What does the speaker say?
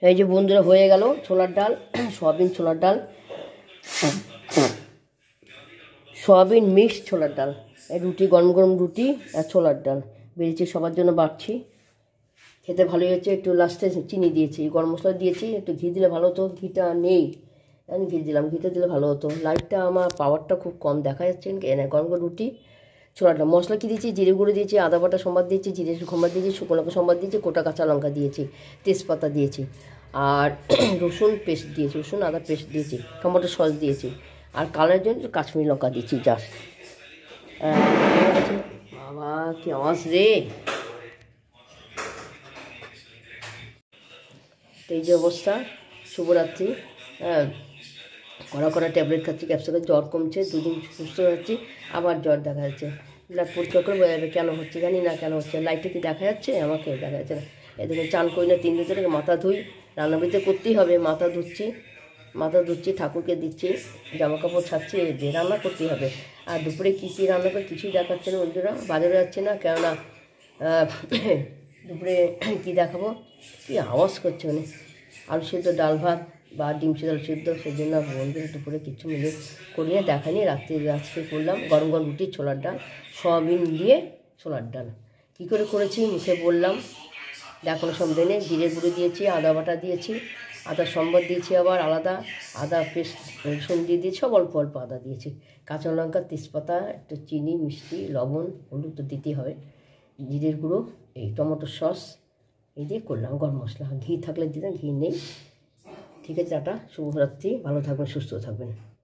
এই যে বন্ধুরা হয়ে গেল ছোলার ডাল, সয়াবিন ছোলার ডাল, সয়াবিন মিক্স ছোলার ডাল, রুটি গরম গরম রুটি আর ছোলার ডাল বেরিয়েছি সবার জন্য বাড়ছি। খেতে ভালোই হচ্ছে। একটু লাস্টে চিনি দিয়েছি, গরম মশলা দিয়েছি, একটু ঘি দিলে ভালো হতো, ঘিটা নেই, আমি ঘি দিলাম, ঘিটা দিলে ভালো হতো। লাইটটা আমার পাওয়ারটা খুব কম দেখা যাচ্ছে। গরম গরম রুটি ছোলার ডাল। মশলা কী দিয়েছি, জিরে গুঁড়ো দিয়েছি, আদা বাটা সম্বাদ দিয়েছি, জিরে সম্বাদ দিয়েছি, শুকনো লঙ্কা সম্বাদ দিয়েছি, গোটা কাঁচা লঙ্কা দিয়েছি, তেজপাতা দিয়েছি, আর রসুন পেস্ট দিয়েছি, রসুন আদা পেস্ট দিয়েছি, টমেটো সস দিয়েছি, আর কালারের জন্য কাশ্মীরি লঙ্কা দিয়েছি জাস্ট। বাবা কি আওয়াজ রে! এই যে অবস্থা, শুভরাত্রি। হ্যাঁ, কড়া ট্যাবলেট খাচ্ছি, ক্যাপসুলের জ্বর কমছে, দুদিন সুস্থ যাচ্ছি, আবার জ্বর দেখা যাচ্ছে। ব্লাড পরীক্ষা করে বোঝা যাবে কেন হচ্ছে, জানি না কেন হচ্ছে। লাইটে কি দেখা যাচ্ছে? আমাকে দেখা যাচ্ছে না। এদিকে চান করি না 3 দিন ধরে, মাথা ধুই, রান্নাবাড়িতে করতেই হবে, মাথা ধুচ্ছি, ঠাকুরকে দিচ্ছি, জামা কাপড় ছাড়ছি, যে রান্না করতেই হবে। আর দুপুরে কী রান্না করে কিছুই দেখাচ্ছে না বন্ধুরা, বাজারে যাচ্ছে না, কেননা দুপুরে কী দেখাবো, কী আওয়াজ করছে মানে আলু সিদ্ধ, ডাল ভাত বা ডিম সিদ্ধ, আলু সিদ্ধ, সেই জন্য বন্ধুরা দুপুরে কিছু মিলে করি না, দেখানি। আজকে করলাম গরম গরম রুটি, ছোলার ডাল, সয়াবিন দিয়ে ছোলার ডাল। কী করে করেছি মুখে বললাম, দেখানো সম্ভব নেই। জিরে গুঁড়ো দিয়েছি, আদা বাটা দিয়েছি, আদা সম্বাদ দিয়েছি, আবার আলাদা আদা পেস্ট রসুন দিয়ে দিয়েছি, সব অল্প অল্প আদা দিয়েছি, কাঁচা লঙ্কা, তেজপাতা, একটু চিনি, মিষ্টি, লবণ, হলুদ তো দিতেই হবে, জিরের গুঁড়ো, এই টমেটো সস, এই দিয়ে করলাম। গরম মশলা, ঘি থাকলে দিতাম, ঘি নেই। ঠিক আছে, টাটা, শুভরাত্রি, ভালো থাকবেন, সুস্থ থাকবেন।